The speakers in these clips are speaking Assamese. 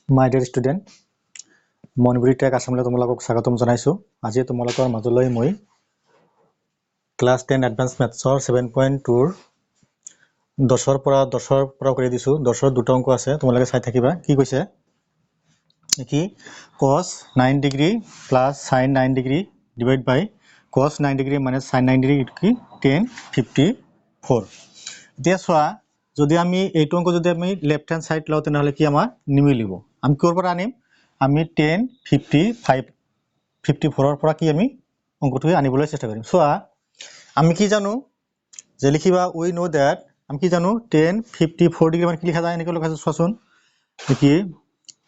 My dear student, Moniburi Tech Assembly তোমালোকক স্বাগতম জনাইছো। আজি তোমালোকৰ মাজলৈ মই ক্লাছ 10 এডভান্স মেথছৰ 7.2 ৰ 10ৰ পৰা কৰি দিছো। 10ৰ দুটা অংক আছে, তোমালোকে চাই থাকিবা। কি কৈছে? কি cos 9 degree plus sin 9 degree divide by cos 9 degree minus sin 9 degree কি 1054। এতিয়া চোৱা, যদি আমি এইটো অংক যদি আমি লেফট হ্যান্ড সাইড লও তেনেহলে কি আমাৰ নিমিলিব। আমি কোৰ পৰা আনিম? আমি 1054 পৰা কি আমি অংকটো আনিবলৈ চেষ্টা কৰিম। চোৱা, আমি কি জানো যে লিখিবা we know that আমি কি জানো 1054 ডিগ্ৰী মানে কি লিখা যায় এনেকৈ লিখা যায়। চোৱাচোন কি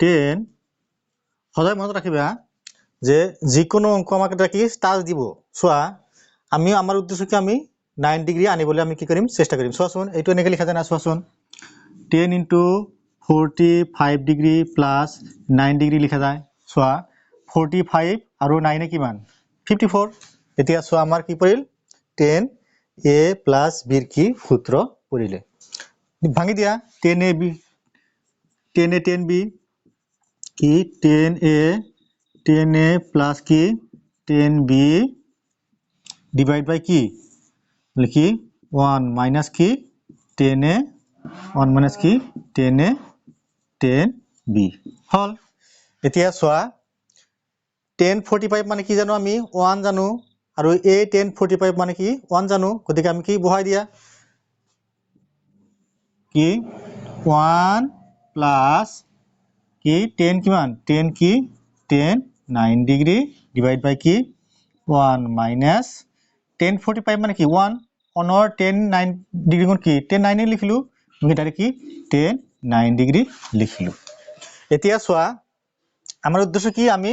10 সদায় মনত ৰাখিবা যে যিকোনো অংক আমাক এটা কি টাচ দিব। চোৱা, আমি আমাৰ উদ্দেশ্য কি আমি 9 ডিগ্ৰী আনিবলৈ আমি কি কৰিম চেষ্টা কৰিম। চোৱাচোন এইটো এনেকৈ লিখা যায় না। চোৱাচোন 10 into 45 ডিগ্ৰী প্লাস 9 ডিগ্ৰী লিখা যায়। চোৱা 45 আৰু 9 কিমান 54। এতিয়া চোৱা আমাৰ কি পৰিল 10a plus b ৰ কি সূত্ৰ পৰিলে। ভাঙি দিয়া 10ab 10b কি 10a plus কি 10b ডিভাইড বাই কি লিখি 1 minus কি 10a 1 minus কি 10a 10b হল। এতিয়া চোৱা 1045 মানে কি জানো আমি 1 জানো আৰু a 1045 মানে কি 1 জানো। গতিকে আমি কি বহাই দিয়া কি 1 প্লাস কি 10 কিমান 10 কি 10 9 ডিগ্ৰী ডিভাইড বাই কি 1 মাইনাস 1045 মানে কি 1 অনৰ 10 9 ডিগ্ৰী কোন কি 10 9 লিখিলো। আমি ডাইৰেক্ট কি 10 9 ডিগ্ৰী লিখিলো। এতিয়া চোৱা আমাৰ উদ্দেশ্য কি আমি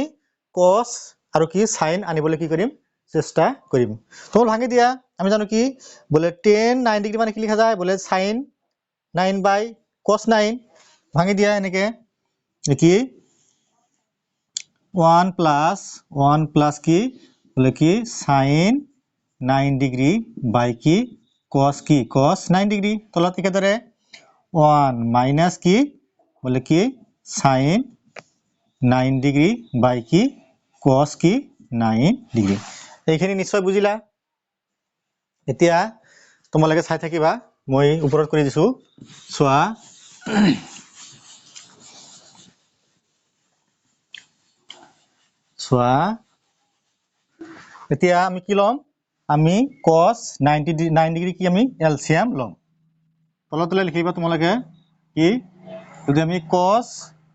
cos আৰু কি sin আনিবলৈ কি কৰিম চেষ্টা কৰিম। তোমল ভাঙি দিয়া আমি জানো কি বলে 10 9 ডিগ্ৰী মানে কি লিখা যায় বলে sin 9 বাই cos 9। ভাঙি দিয়া এনেকে কি 1 প্লাস কি বলে কি sin 9 ডিগ্ৰী বাই কি cos 9 ডিগ্ৰী। তলত একেদৰে 1 মাইনাস কি বলে কি sin 9 ডিগ্ৰী বাই কি cos কি 9 ডিগ্ৰী। এইখিনি নিশ্চয় বুজিলা। এতিয়া তোমালোকে চাই থাকিবা, মই ওপৰত কৰি দিছো। চোৱা চোৱা এতিয়া আমি কি লম আমি cos 9 ডিগ্ৰী কি আমি এলসিয়াম লম। তলত লিখিবা তোমালোকে কি যদি আমি cos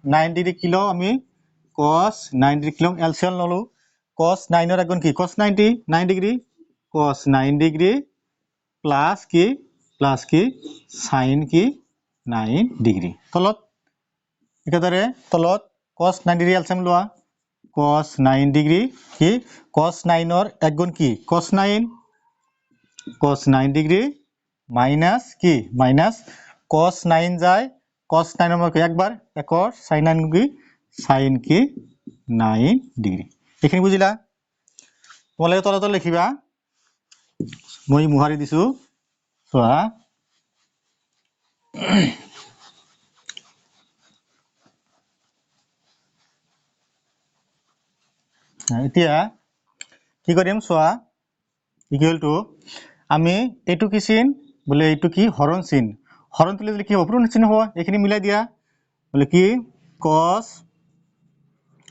9 ডিগ্ৰী কি লও আমি cos 9 ডিগ্ৰী কিলো এলসিয়াম ললো। cos 9 এৰ আগুন কি cos 9 degree cos 9 degree plus কি sin কি 9 ডিগ্ৰী। তলত একেদৰে তলত cos 9 ডিগ্ৰী এলসিয়াম লোৱা cos 9 ডিগ্ৰী কি cos 9 এৰ আগুন কি cos 9 ডিগ্ৰী মাইনাস কি মাইনাস cos 9 যায় cos 9 নম্বৰ একবাৰ একৰ sin 9 কি sin কি 9 ডিগ্ৰী। এইখিনি বুজিলা। তোমালোকে তলত লিখিবা, মই মুহাৰি দিছো। চোৱা এতিয়া কি কৰিম চোৱা ইকুয়াল টু আমি এইটো কি চিন বলে এইটো কি হৰণ চিন। হৰণ তুলি দিলে কি হ'ব পূৰণ চিন হ'ব। এইখিনি মিলাই দিয়া বলে কি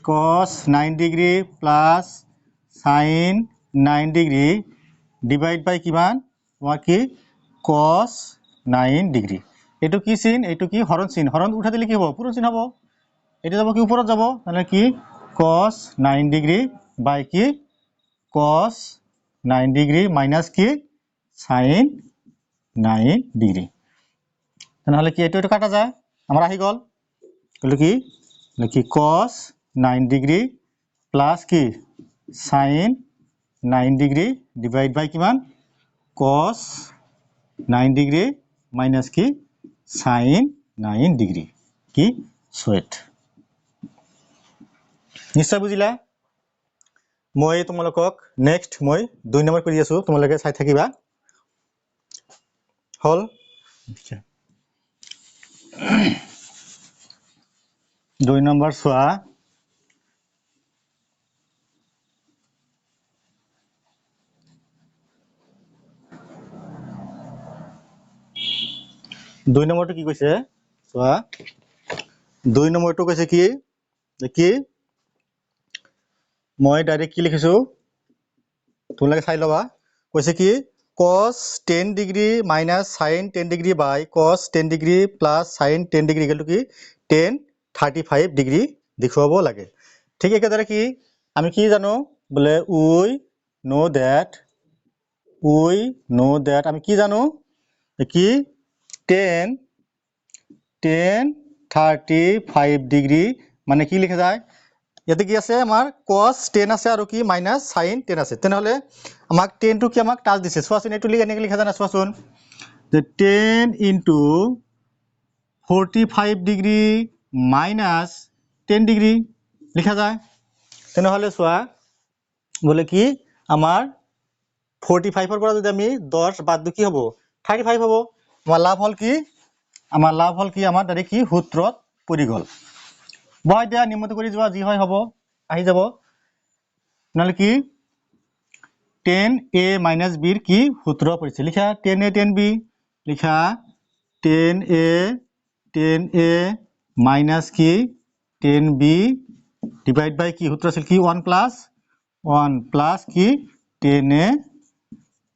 cos 9 degree plus sin 9 degree divide by কিমান তোমাৰ কি cos 9 ডিগ্ৰী। এইটো কি চিন এইটো কি হৰণ চিন। হৰণ উঠা দিলে কি হ'ব পূৰণ চিন হ'ব। এটা যাব কি ওপৰত যাব মানে কি cos 9 ডিগ্ৰী বাই কি cos 9 ডিগ্ৰী মাইনাস কি sin 9 ডিগ্ৰী। তাহলে কি এইটো কাটা যায় আমাৰ আহি গল বলে কি cos 9 ডিগ্ৰী প্লাস কি sin 9 ডিগ্ৰী ডিভাইড বাই কিমান cos 9 ডিগ্ৰী মাইনাস কি sin 9 ডিগ্ৰী কি সোয়েট। নিশ্চয় বুজিলা। মই তোমালোকক নেক্সট মই 2 নম্বৰ কৰি আছো, তোমালোকে চাই থাকিবা। হল 2 নম্বৰ চোৱা দুই নম্বৰটো কি কৈছে চোৱা 2 নম্বৰটো কৈছে কি দেখি মই ডাইৰেক্ট কি লিখিছো তোমালোকে চাই লবা কৈছে কি cos 10 degree minus sin 10 degree by cos 10 degree plus sin 10 degree equal to কি tan 35 ডিগ্ৰী দেখুৱাব লাগে ঠিক একেদৰে কি আমি কি জানো বলে we know that আমি কি জানো কি tan 35 ডিগ্ৰী মানে কি লিখা যায় ইয়াতে কি আছে আমাৰ cos 10 আছে আৰু কি minus sin 10 আছে তেনেহলে আমাক 10 টো কি আমাক টাচ দিছে চোৱাচোন এটো এনেকৈ লিখা যায় না চোৱাচোন যে 10 into 45 ডিগ্ৰী minus 10 ডিগ্ৰী লিখা যায় তেনেহলে চোৱা বলে কি আমাৰ 45 ৰ পৰা যদি আমি 10 বাদ দিও কি হ'ব 35 হ'ব আমাৰ লাভ হল কি আমাৰ ডাইৰেক্ট কি সূত্ৰত পৰি গল বহাই দিয়া নিমত কৰি যোৱা যি হয় হ'ব আহি যাব নহলে কি 10a - b ৰ কি সূত্ৰ পৰিছে লিখা 10a 10b লিখা 10a minus কি 10b ডিভাইড বাই কি সূত্ৰ আছিল কি 1 plus কি 10a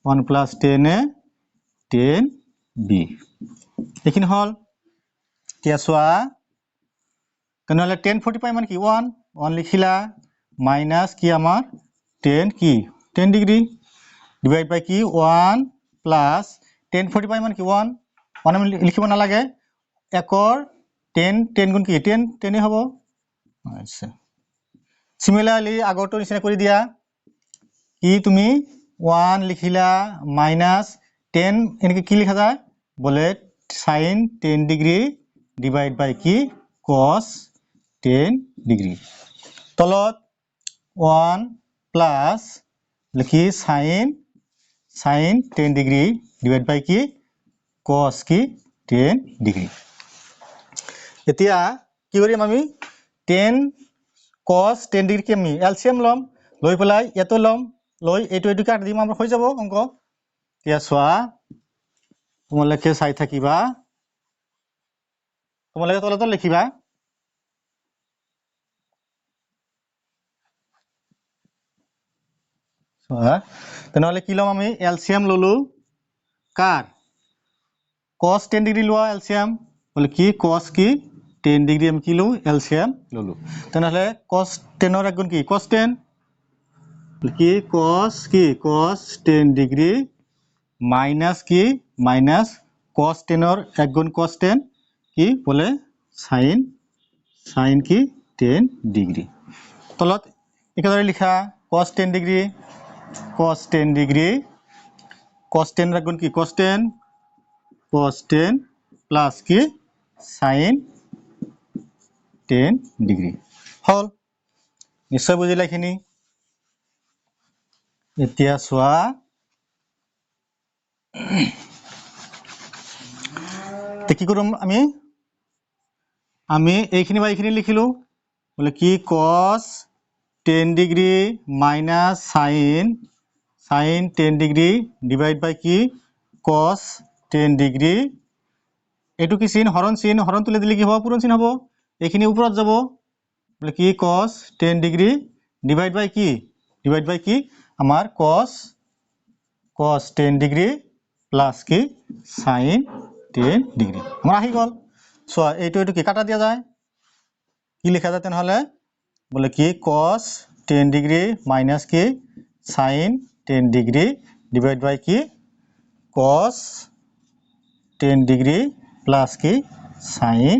1 plus 10a 10b এইখিনি হল কি চোৱা তেনেহলে 1045 মানে কি 1 লিখিলা মাইনাস কি আমাৰ 10 কি 10 ডিগ্ৰী ডিভাইড বাই কি 1 প্লাস 1045 মানে কি 1 আমি লিখিব নালাগে একৰ 10 গুণ কি 10 এ হ'ব আচ্ছা সিমিলাৰলি আগৰটো নিচিনা কৰি দিয়া কি তুমি 1 লিখিলা মাইনাস 10 এনেকে কি লিখা যায় বলে sin 10 ডিগ্ৰী ডিভাইড বাই কি cos 10 ডিগ্ৰী তলত 1 প্লাস লিখি sin 10 ডিগ্ৰী ডিভাইড বাই কি cos কি 10 ডিগ্ৰী এতিয়া কি কৰিম আমি 10 cos 10 ডিগ্ৰী কি আমি এলসিএম লম লৈ পেলাই এটো লম লৈ এটো কাট দিম আমাৰ হৈ যাব অংক এতিয়া চোৱা তোমালোকে চাই থাকিবা তোমালোকে তলত লিখিবা তেনেহলে কি লম আমি এলসিএম ললো কার cos 10 ডিগ্ৰী লোৱা এলসিএম বলে কি cos কি 10 ডিগ্ৰী আমি কি লও এলসিএম ললো তেনেহলে cos 10 ৰ এক গুণ কি cos 10 কি cos 10 ডিগ্ৰী মাইনাস কি মাইনাস cos 10 ৰ এক গুণ cos 10 কি বলে sin কি 10 ডিগ্ৰী তলত একেদৰে লিখা cos 10 ডিগ্ৰী cos 10 ৰ গুণ কি cos 10 প্লাস কি sin 10 ডিগ্ৰী হল নিশ্চয় বুজিলা খিনি এতিয়া চোৱা কি কৰিম আমি এইখিনি বা এইখিনি লিখিলো বলে কি cos 10 degree minus sin 10 degree divide by কি cos 10 ডিগ্ৰী এটো কি চিন হৰণ তুলি দিলে কি হ'ব পূৰণ চিন হ'ব এইখিনি ওপৰত যাব বলে কি cos 10 ডিগ্ৰী ডিভাইড বাই কি আমাৰ cos 10 ডিগ্ৰী প্লাস কি sin 10 ডিগ্ৰী আমাৰ আহি গল সো এইটো কি কাটা দিয়া যায় কি লিখা যায় তেনেহলে বলে কি cos 10 ডিগ্ৰী মাইনাস কি sin 10 ডিগ্ৰী ডিভাইড বাই কি cos 10 ডিগ্ৰী প্লাস কি sin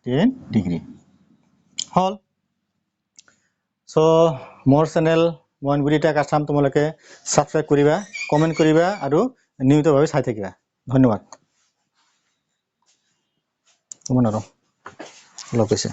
10 ডিগ্ৰী হল সো মোৰ চেনেল মইনগুৰিটা কাছাম তোমালোকে সাবস্ক্ৰাইব কৰিবা কমেন্ট কৰিবা আৰু নিয়মিতভাৱে চাই থাকিবা ধন্যবাদ তোমাৰো লগ পাইছে